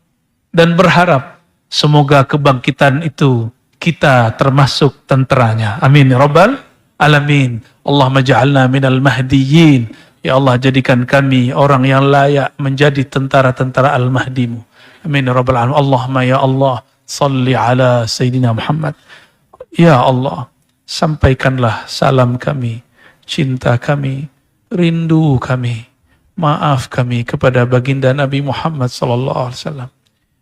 dan berharap semoga kebangkitan itu kita termasuk tenteranya. Amin ya Rabbal Alamin. Allahumma ja'alna minal mahdiyin. Ya Allah, jadikan kami orang yang layak menjadi tentara-tentara Al-Mahdimu. Amin ya Rabbal Alamin. Allahumma ya Allah, salli ala Sayyidina Muhammad. Ya Allah, sampaikanlah salam kami, cinta kami, rindu kami, maaf kami kepada baginda Nabi Muhammad sallallahu alaihi wasallam.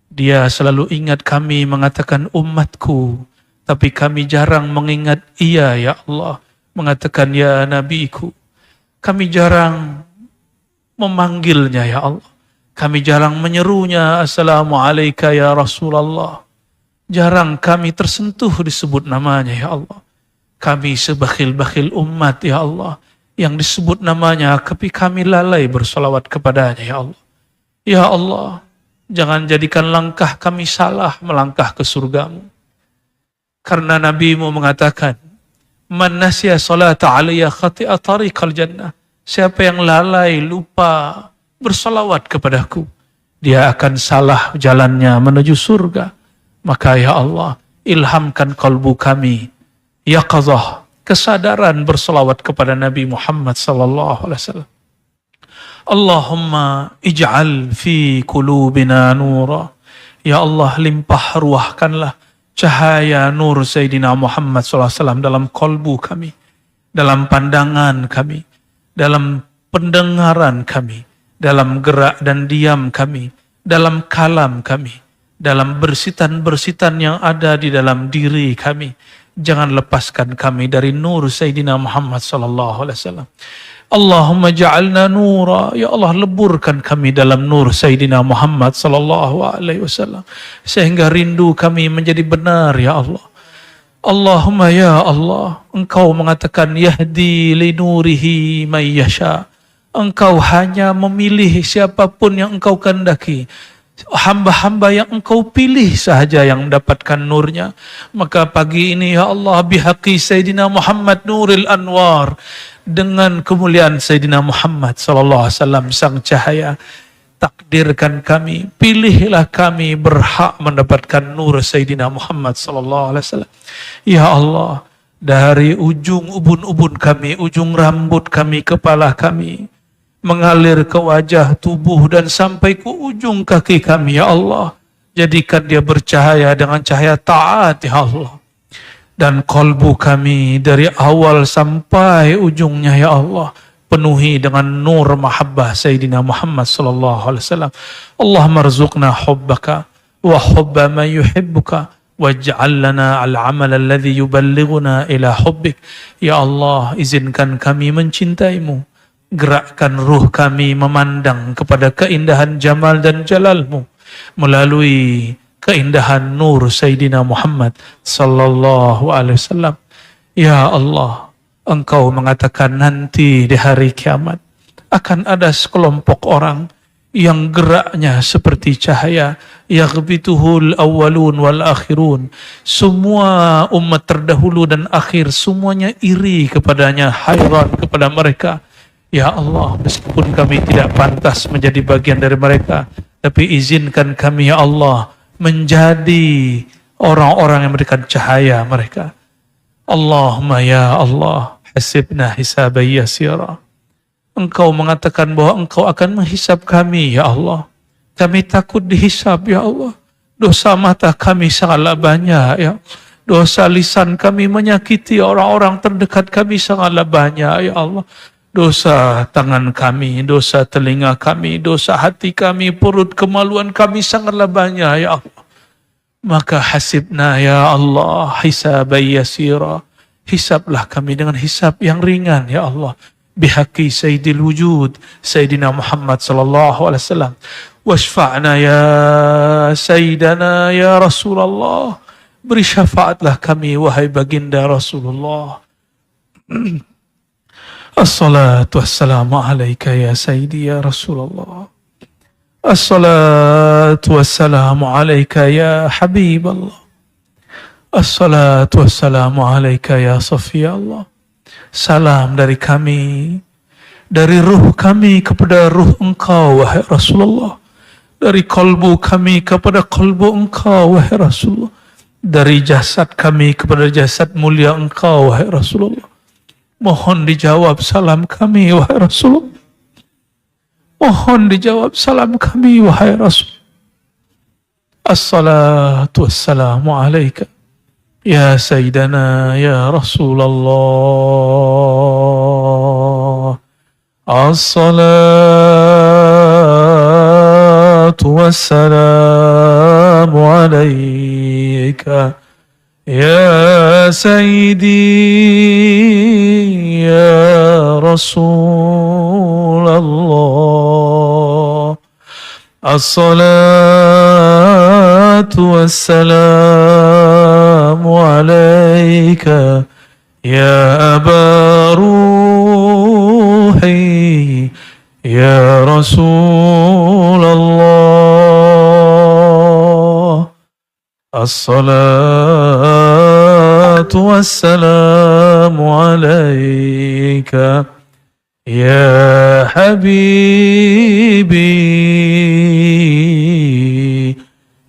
Dia selalu ingat kami mengatakan umatku, tapi kami jarang mengingat ia ya Allah, mengatakan ya Nabiku. Kami jarang memanggilnya ya Allah. Kami jarang menyerunya Assalamualaikum ya Rasulullah. Jarang kami tersentuh disebut namanya ya Allah. Kami sebakhil-bakhil umat ya Allah, yang disebut namanya, tapi kami lalai bersolawat kepadanya ya Allah. Ya Allah, jangan jadikan langkah kami salah melangkah ke surgamu. Karena Nabi-Mu mengatakan, Man nasya salata alaiya khati'a tariqal jannah. Siapa yang lalai, lupa bersolawat kepadaku, dia akan salah jalannya menuju surga. Maka ya Allah, ilhamkan kalbu kami, yaqazah, kesadaran bersolawat kepada Nabi Muhammad sallallahu alaihi wasallam. Allahumma ij'al fi qulubina nura. Ya Allah, limpah ruahkanlah cahaya nur Sayyidina Muhammad sallallahu alaihi wasallam dalam kalbu kami, dalam pandangan kami, dalam pendengaran kami, dalam gerak dan diam kami, dalam kalam kami, dalam bersitan-bersitan yang ada di dalam diri kami. Jangan lepaskan kami dari nur Sayyidina Muhammad sallallahu alaihi wasallam. Allahumma ja'alna nura. Ya Allah, leburkan kami dalam nur Sayyidina Muhammad sallallahu alaihi wasallam, sehingga rindu kami menjadi benar ya Allah. Allahumma ya Allah, Engkau mengatakan yahdi li nurihi may yasha. Engkau hanya memilih siapapun yang Engkau kehendaki. Hamba-hamba yang Engkau pilih sahaja yang mendapatkan nurnya. Maka pagi ini ya Allah, bihaqi Sayyidina Muhammad nuril anwar, dengan kemuliaan Sayyidina Muhammad sallallahu alaihi wasallam sang cahaya, takdirkan kami, pilihlah kami berhak mendapatkan nur Sayyidina Muhammad sallallahu alaihi wasallam. Ya Allah, dari ujung ubun-ubun kami, ujung rambut kami, kepala kami, mengalir ke wajah, tubuh, dan sampai ke ujung kaki kami ya Allah. Jadikan dia bercahaya dengan cahaya taat ya Allah. Dan kalbu kami dari awal sampai ujungnya ya Allah, penuhi dengan nur mahabbah Sayyidina Muhammad sallallahu alaihi wasallam. Allahumma rzuqna hubbaka wa hubba man yuhibbuka waj'al lana al-amal alladhi yuballighuna ila hubbik. Ya Allah, izinkan kami mencintaimu. Gerakkan ruh kami memandang kepada keindahan jamal dan jalalmu melalui keindahan nur Sayyidina Muhammad sallallahu alaihi wasallam. Ya Allah, Engkau mengatakan nanti di hari kiamat akan ada sekelompok orang yang geraknya seperti cahaya, yaghbituhul awwalun wal akhirun. Semua umat terdahulu dan akhir semuanya iri kepadanya, hairan kepada mereka. Ya Allah, meskipun kami tidak pantas menjadi bagian dari mereka, tapi izinkan kami ya Allah menjadi orang-orang yang memberikan cahaya mereka. Allahumma ya Allah, hasibna hisaban yasira. Engkau mengatakan bahwa Engkau akan menghisab kami ya Allah. Kami takut dihisab ya Allah. Dosa mata kami sangatlah banyak ya. Dosa lisan kami menyakiti orang-orang terdekat kami sangatlah banyak, ya Allah. Dosa tangan kami, dosa telinga kami, dosa hati kami, perut kemaluan kami sangatlah banyak, ya Allah. Maka hasibna ya Allah hisaban yasira. Hisablah kami dengan hisab yang ringan, ya Allah. Bihaqi sayyidil wujud, Sayyidina Muhammad sallallahu alaihi wasallam. Washfa'na ya Sayyidana ya Rasulullah. Beri syafaatlah kami, wahai baginda Rasulullah. Assalatu wassalamu alaika ya Sayyidi ya Rasulullah. Assalatu wassalamu alaika ya Habib Allah. Assalatu wassalamu alaika ya Safiya Allah. Salam dari kami, dari ruh kami kepada ruh engkau, wahai Rasulullah. Dari kalbu kami kepada kalbu engkau, wahai Rasulullah. Dari jasad kami kepada jasad mulia engkau, wahai Rasulullah. Mohon dijawab salam kami, wahai Rasulullah. Mohon dijawab salam kami, wahai Rasul. Assalatu wassalamu alaika ya Sayyidana ya Rasulullah. Assalatu wassalamu alaika ya Sayyidi ya Rasulullah. Assalatu wassalamu alaika ya Aba Ruhi ya Rasulullah. Assalatu wassalamu alaika ya Habibi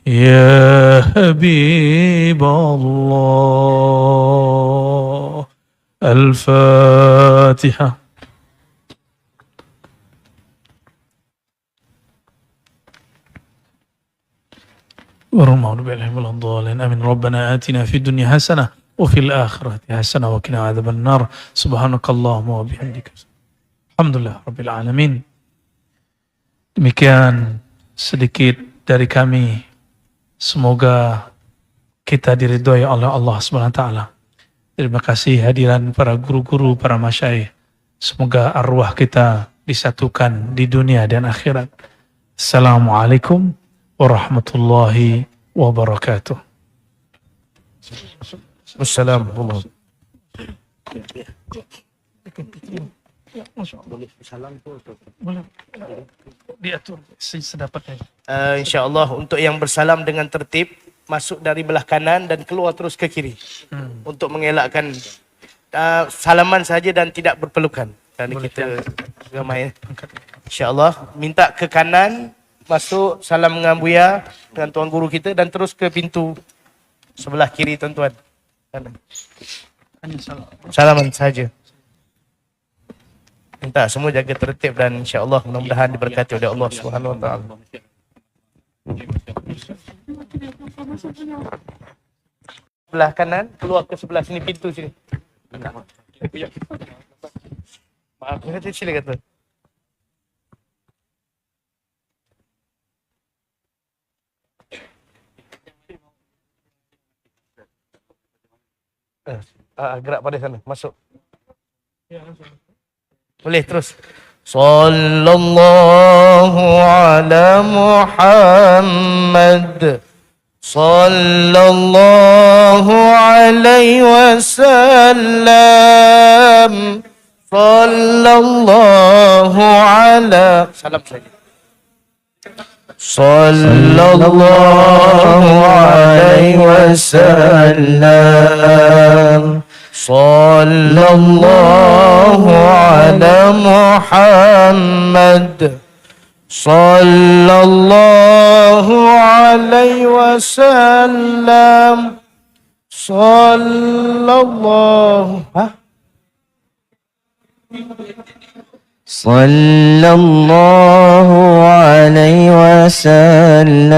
ya Habib Allah. Al-Fatiha. والمغضوب عليهم ولا الضالين آمين. ربنا آتنا في الدنيا حسنة وفي الآخرة حسنة وقنا عذاب النار. سبحانك اللهم وبحمدك. Alhamdulillah Rabbil Alamin. Demikian sedikit dari kami. Semoga kita diridhoi oleh Allah Subhanahu wa taala. Terima kasih hadiran para guru-guru, para masyayikh. Semoga arwah kita disatukan di dunia dan akhirat. Assalamualaikum warahmatullahi wabarakatuh. Wassalamualaikum. Boleh diatur sedapatnya. InsyaAllah untuk yang bersalam dengan tertib, masuk dari belah kanan dan keluar terus ke kiri. Untuk mengelakkan salaman saja dan tidak berpelukan. Kerana kita ramai. InsyaAllah minta ke kanan, masuk salam dengan Buya, dengan Tuan Guru kita dan terus ke pintu sebelah kiri tuan-tuan. Salaman saja. Minta semua jaga tertib dan insya-Allah mudah-mudahan diberkati oleh Allah Subhanahu wa taala. Sebelah kanan, keluar ke sebelah sini pintu sini. Maaf, sila kata. Gerak pada sana, masuk. Boleh terus. Sallallahu ala Muhammad. Sallallahu alaihi wasallam. Sallallahu ala. Salam saja. Sallallahu alaihi wasallam. Sallallahu ala Muhammad. Sallallahu alaihi wasallam. Sallallahu Sallallahu alaihi wasallam.